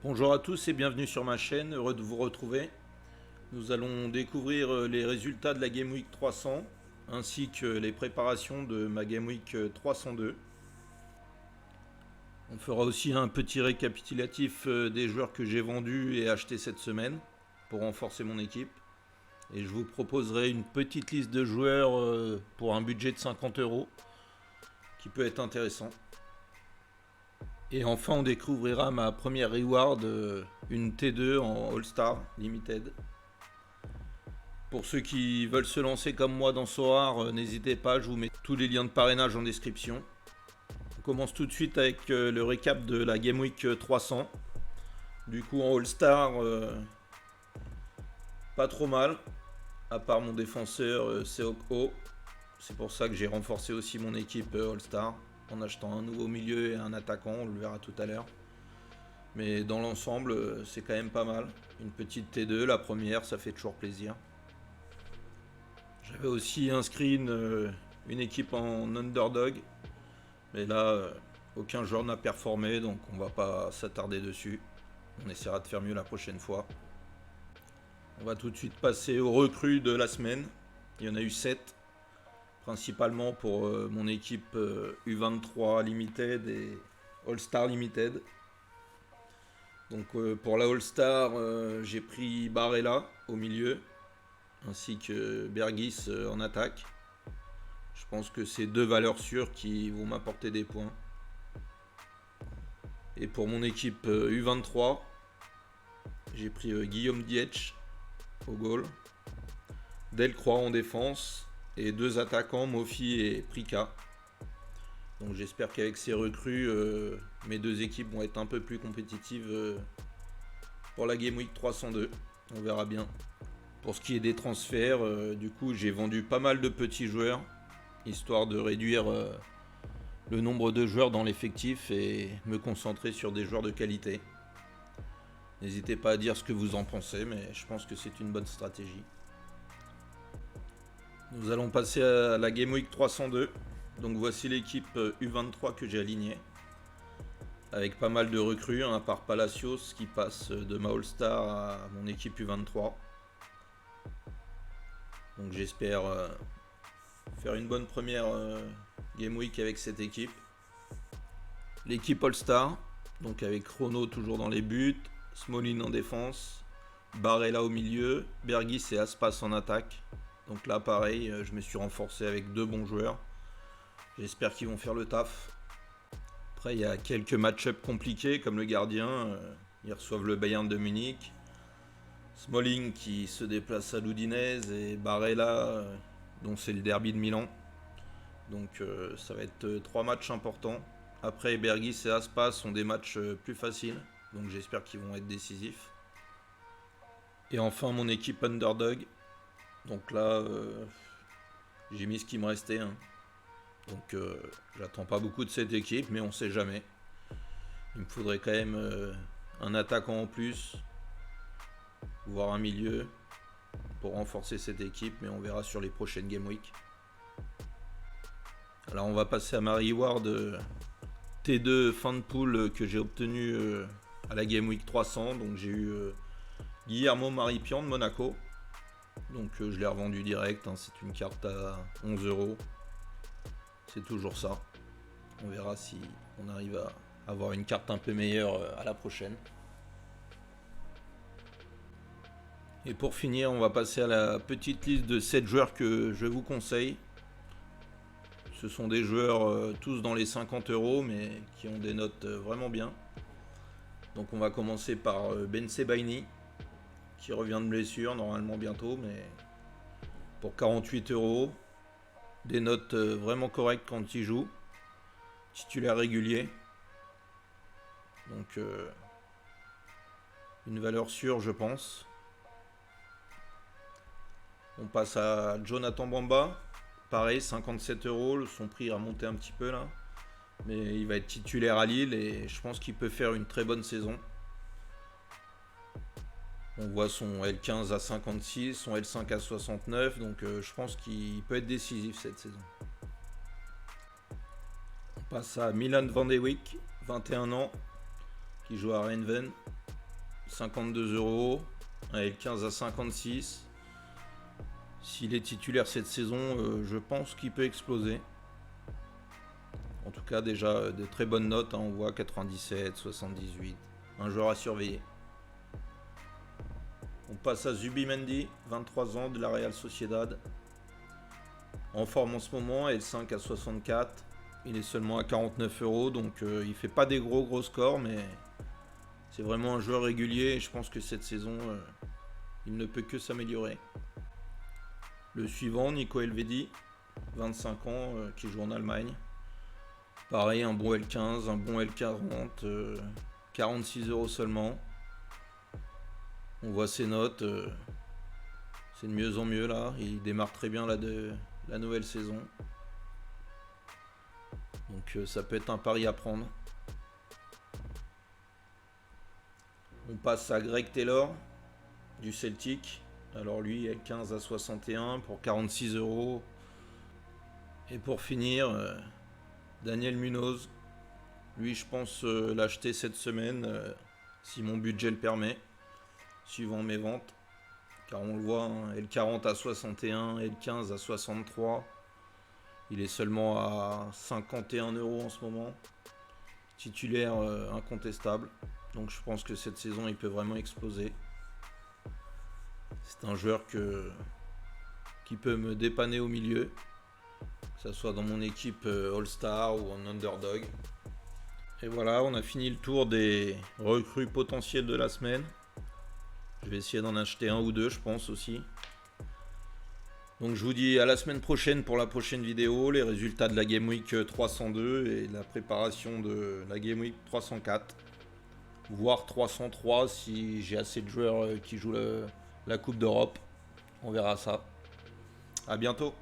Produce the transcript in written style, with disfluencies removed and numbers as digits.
Bonjour à tous et bienvenue sur ma chaîne, heureux de vous retrouver. Nous allons découvrir les résultats de la Game Week 300 ainsi que les préparations de ma Game Week 302. On fera aussi un petit récapitulatif des joueurs que j'ai vendus et achetés cette semaine pour renforcer mon équipe. Et je vous proposerai une petite liste de joueurs pour un budget de 50 euros qui peut être intéressant. Et enfin, on découvrira ma première reward, une T2 en All-Star Limited. Pour ceux qui veulent se lancer comme moi dans Soar, n'hésitez pas, je vous mets tous les liens de parrainage en description. On commence tout de suite avec le récap de la Game Week 300. Du coup, en All-Star, pas trop mal, à part mon défenseur Seok-Oh. C'est pour ça que j'ai renforcé aussi mon équipe All-Star en achetant un nouveau milieu et un attaquant, on le verra tout à l'heure. Mais dans l'ensemble, c'est quand même pas mal. Une petite T2, la première, ça fait toujours plaisir. J'avais aussi inscrit une équipe en underdog. Mais là, aucun joueur n'a performé, donc on va pas s'attarder dessus. On essaiera de faire mieux la prochaine fois. On va tout de suite passer aux recrues de la semaine. Il y en a eu 7. Principalement pour mon équipe U23 Limited et All-Star Limited. Donc pour la All-Star, j'ai pris Barella au milieu, ainsi que Bergis en attaque. Je pense que c'est deux valeurs sûres qui vont m'apporter des points. Et pour mon équipe U23, j'ai pris Guillaume Dietsch au goal, Delcroix en défense et deux attaquants, Mofi et Prika. Donc j'espère qu'avec ces recrues, mes deux équipes vont être un peu plus compétitives pour la Game Week 302. On verra bien. Pour ce qui est des transferts, du coup j'ai vendu pas mal de petits joueurs, histoire de réduire le nombre de joueurs dans l'effectif et me concentrer sur des joueurs de qualité. N'hésitez pas à dire ce que vous en pensez, mais je pense que c'est une bonne stratégie. Nous allons passer à la Game Week 302. Donc voici l'équipe U23 que j'ai alignée. Avec pas mal de recrues, à part Palacios qui passe de ma All-Star à mon équipe U23. Donc j'espère faire une bonne première Game Week avec cette équipe. L'équipe All-Star, donc avec Chrono toujours dans les buts, Smolin en défense, Barella au milieu, Bergis et Aspas en attaque. Donc là pareil, je me suis renforcé avec deux bons joueurs. J'espère qu'ils vont faire le taf. Après il y a quelques match-up compliqués comme le gardien, ils reçoivent le Bayern de Munich. Smalling qui se déplace à l'Udinese et Barella dont c'est le derby de Milan. Donc ça va être trois matchs importants. Après Bergis et Aspas ont des matchs plus faciles, donc j'espère qu'ils vont être décisifs. Et enfin mon équipe underdog. Donc là j'ai mis ce qui me restait. Donc j'attends pas beaucoup de cette équipe, mais on sait jamais. Il me faudrait quand même un attaquant en plus, voire un milieu, pour renforcer cette équipe, mais on verra sur les prochaines Game Week. Alors on va passer à ma reward T2 fin de pool que j'ai obtenu à la Game Week 300. Donc j'ai eu Guillermo Maripian de Monaco. Donc je l'ai revendu direct, c'est une carte à 11 euros. C'est toujours ça. On verra si on arrive à avoir une carte un peu meilleure à la prochaine. Et pour finir, on va passer à la petite liste de 7 joueurs que je vous conseille. Ce sont des joueurs tous dans les 50 euros, mais qui ont des notes vraiment bien. Donc on va commencer par Ben Sebaini, qui revient de blessure normalement bientôt, mais pour 48 euros. Des notes vraiment correctes quand il joue. Titulaire régulier. Donc une valeur sûre je pense. On passe à Jonathan Bamba. Pareil, 57 euros. Son prix a monté un petit peu là. Mais il va être titulaire à Lille et je pense qu'il peut faire une très bonne saison. On voit son L15 à 56, son L5 à 69. Donc je pense qu'il peut être décisif cette saison. On passe à Milan Van de Beek, 21 ans, qui joue à Renven. 52 euros. Un L15 à 56. S'il est titulaire cette saison, je pense qu'il peut exploser. En tout cas, déjà de très bonnes notes. On voit 97, 78. Un joueur à surveiller. On passe à Zubimendi, 23 ans, de la Real Sociedad. En forme en ce moment, L5 à 64. Il est seulement à 49 euros, donc il fait pas des gros scores, mais c'est vraiment un joueur régulier et je pense que cette saison, il ne peut que s'améliorer. Le suivant, Nico Elvedi, 25 ans, qui joue en Allemagne. Pareil, un bon L15, un bon L40, 46 euros seulement. On voit ses notes, c'est de mieux en mieux là. Il démarre très bien la nouvelle saison. Donc ça peut être un pari à prendre. On passe à Greg Taylor du Celtic. Alors lui, L15 à 61 pour 46 euros. Et pour finir, Daniel Munoz. Lui, je pense l'acheter cette semaine si mon budget le permet, suivant mes ventes. Car on le voit, hein, L40 à 61, L15 à 63. Il est seulement à 51 euros en ce moment. Titulaire incontestable. Donc je pense que cette saison, il peut vraiment exploser. C'est un joueur qui peut me dépanner au milieu. Que ce soit dans mon équipe All-Star ou en Underdog. Et voilà, on a fini le tour des recrues potentielles de la semaine. Je vais essayer d'en acheter un ou deux, je pense aussi. Donc je vous dis à la semaine prochaine pour la prochaine vidéo, les résultats de la Game Week 302 et la préparation de la Game Week 304. Voire 303 si j'ai assez de joueurs qui jouent la Coupe d'Europe. On verra ça. À bientôt.